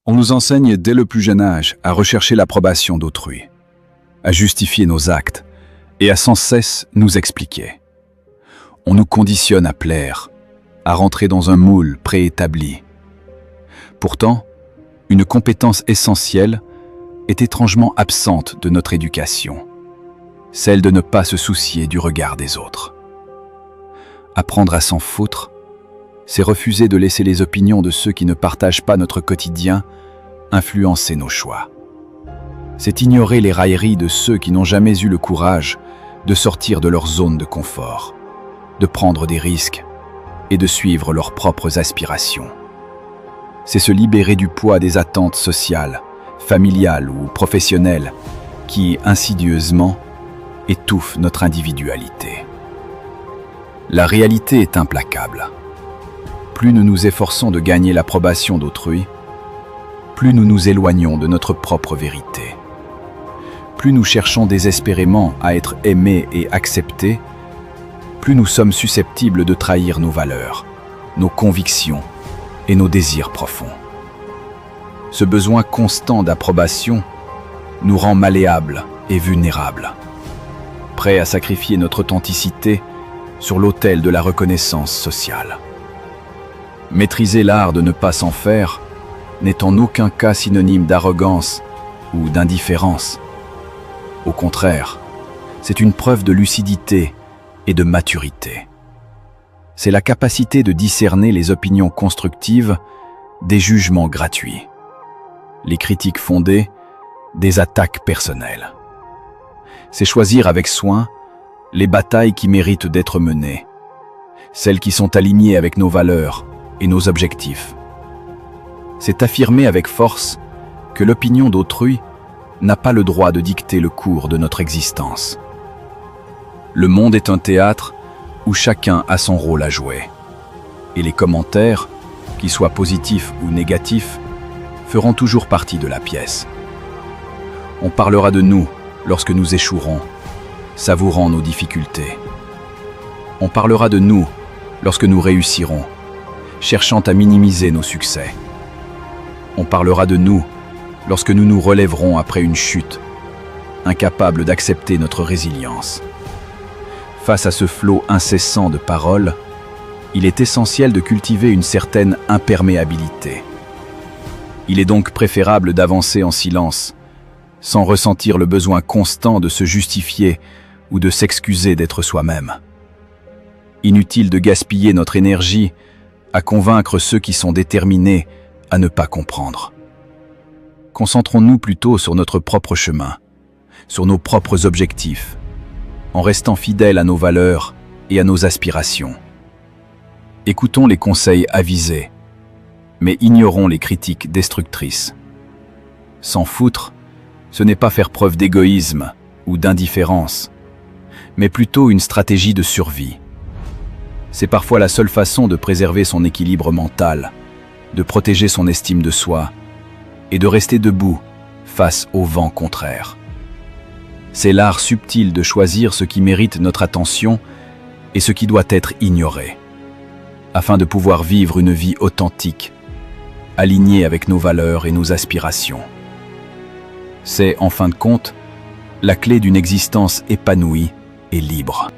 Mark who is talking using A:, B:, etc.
A: On nous enseigne dès le plus jeune âge à rechercher l'approbation d'autrui, à justifier nos actes et à sans cesse nous expliquer. On nous conditionne à plaire, à rentrer dans un moule préétabli. Pourtant, une compétence essentielle est étrangement absente de notre éducation, celle de ne pas se soucier du regard des autres. Apprendre à s'en foutre, c'est refuser de laisser les opinions de ceux qui ne partagent pas notre quotidien influencer nos choix. C'est ignorer les railleries de ceux qui n'ont jamais eu le courage de sortir de leur zone de confort, de prendre des risques et de suivre leurs propres aspirations. C'est se libérer du poids des attentes sociales, familiales ou professionnelles qui, insidieusement, étouffent notre individualité. La réalité est implacable. Plus nous nous efforçons de gagner l'approbation d'autrui, plus nous nous éloignons de notre propre vérité. Plus nous cherchons désespérément à être aimés et acceptés, plus nous sommes susceptibles de trahir nos valeurs, nos convictions et nos désirs profonds. Ce besoin constant d'approbation nous rend malléables et vulnérables, prêts à sacrifier notre authenticité sur l'autel de la reconnaissance sociale. Maîtriser l'art de ne pas s'en faire n'est en aucun cas synonyme d'arrogance ou d'indifférence. Au contraire, c'est une preuve de lucidité et de maturité. C'est la capacité de discerner les opinions constructives des jugements gratuits, les critiques fondées des attaques personnelles. C'est choisir avec soin les batailles qui méritent d'être menées, celles qui sont alignées avec nos valeurs et nos objectifs. C'est affirmer avec force que l'opinion d'autrui n'a pas le droit de dicter le cours de notre existence. Le monde est un théâtre où chacun a son rôle à jouer, et les commentaires, qu'ils soient positifs ou négatifs, feront toujours partie de la pièce. On parlera de nous lorsque nous échouerons, savourant nos difficultés. On parlera de nous lorsque nous réussirons, cherchant à minimiser nos succès. On parlera de nous lorsque nous nous relèverons après une chute, incapables d'accepter notre résilience. Face à ce flot incessant de paroles, il est essentiel de cultiver une certaine imperméabilité. Il est donc préférable d'avancer en silence, sans ressentir le besoin constant de se justifier ou de s'excuser d'être soi-même. Inutile de gaspiller notre énergie à convaincre ceux qui sont déterminés à ne pas comprendre. Concentrons-nous plutôt sur notre propre chemin, sur nos propres objectifs, en restant fidèles à nos valeurs et à nos aspirations. Écoutons les conseils avisés, mais ignorons les critiques destructrices. S'en foutre, ce n'est pas faire preuve d'égoïsme ou d'indifférence, mais plutôt une stratégie de survie. C'est parfois la seule façon de préserver son équilibre mental, de protéger son estime de soi et de rester debout face au vent contraire. C'est l'art subtil de choisir ce qui mérite notre attention et ce qui doit être ignoré, afin de pouvoir vivre une vie authentique, alignée avec nos valeurs et nos aspirations. C'est, en fin de compte, la clé d'une existence épanouie et libre.